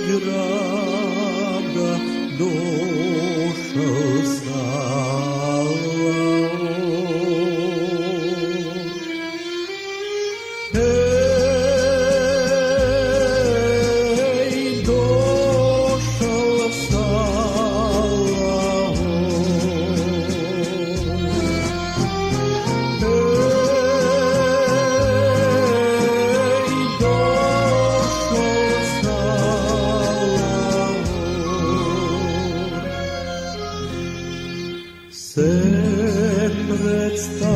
grada došao Savo. Ej, došao Savo. Se predstavil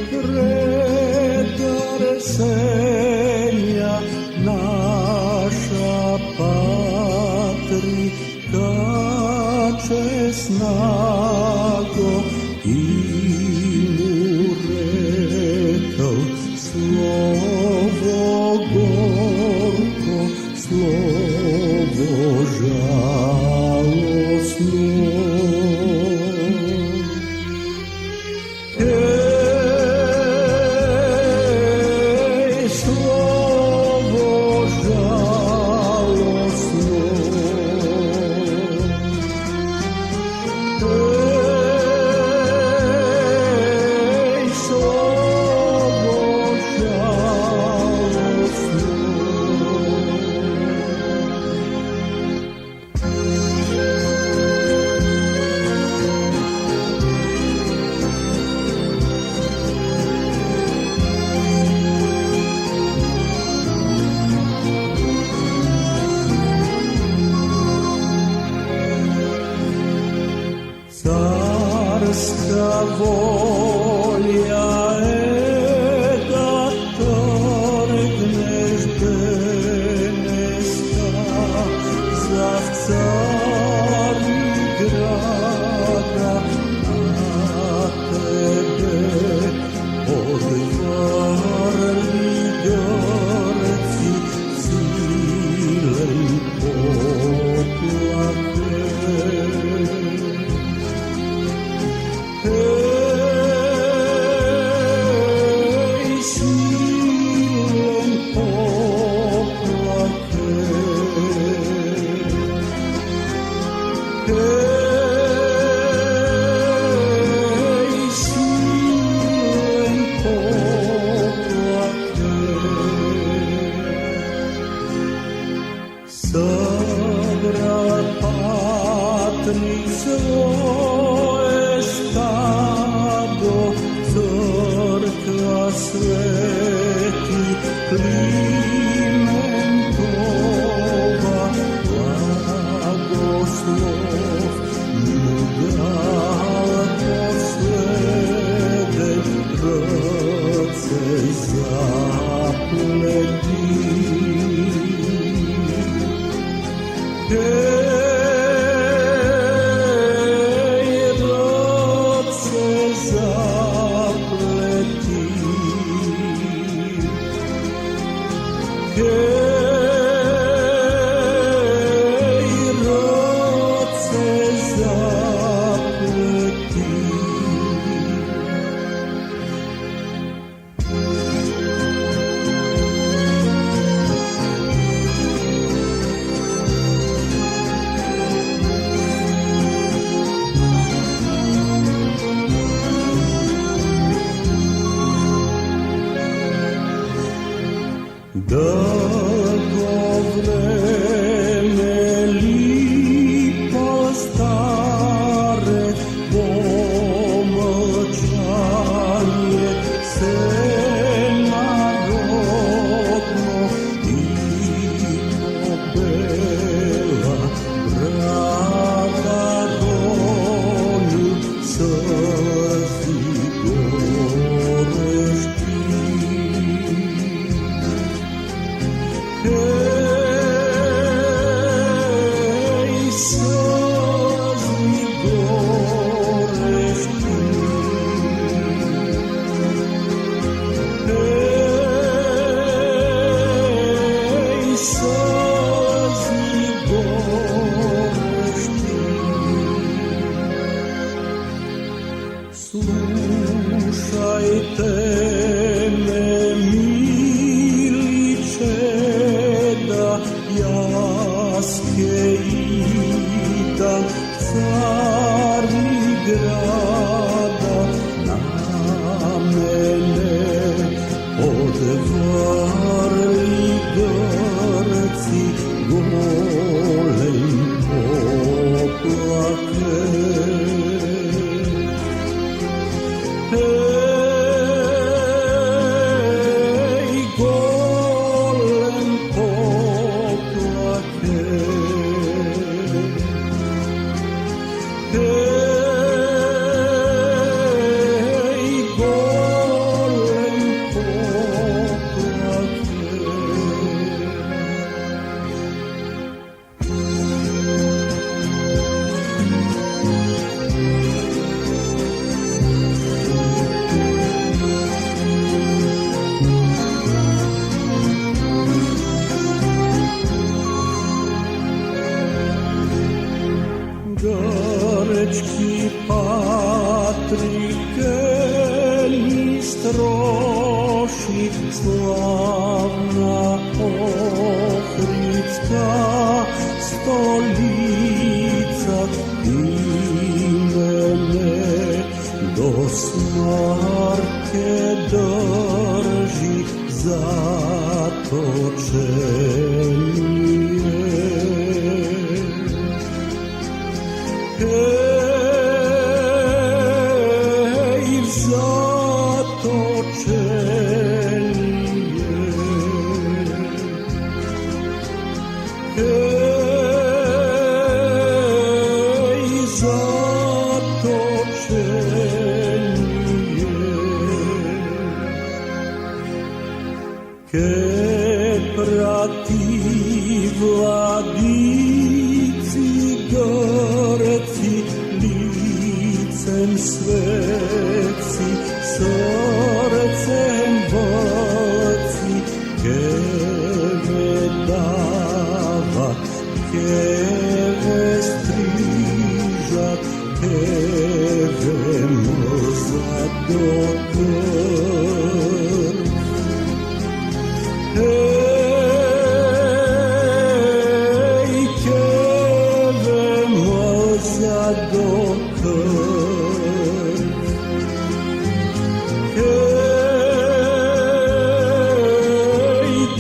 pred Arsenja naša Patrika česnago i mu rekao slovo gorko, slovo žalosno. Carska volja je da trgneš beneska za cari grada, a tebe odvarli grci sile i poplate. Ej, silen poplate. Ej, silen poplate. Sabrala patnik svoje stado, crkva sveti Klimentova, blagoslov mu dala poslede, rce zapleti. slavna Ohridska stolica i mene do smrti drži zatočenje. Hej, zatočenje. Hej, zatočenje. Ke prati vladici Grci, licem sveci, srcem vrci, keve davat, keve strižat, keve mrzat do krv. Hej, keve mrzat do krv. Hej,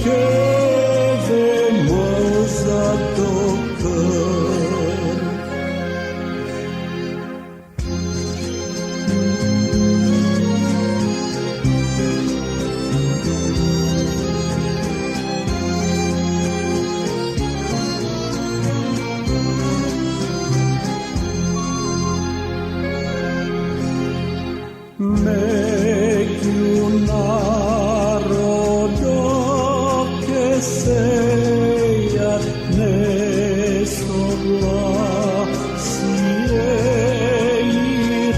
keve mrzat do krv. Među narodom ke sejat nesoglasje i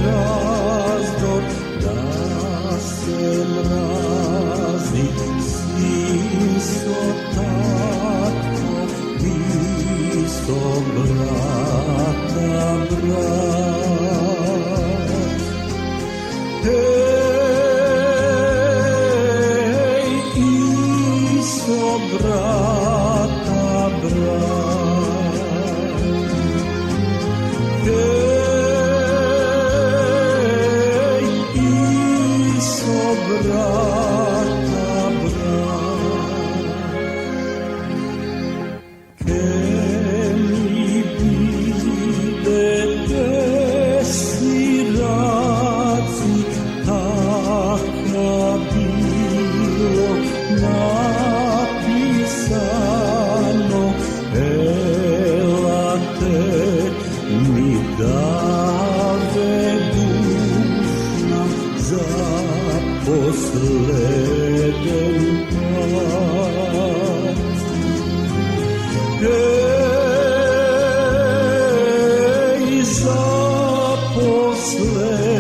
razdor, da se mrazi isto tako, isto brata brat. Hej, isto brata brat. Hej, isto brata brat. Ke mi videte siraci, taka bilo napisano, elate mi dave dušna za posleden put. Hej, za posleden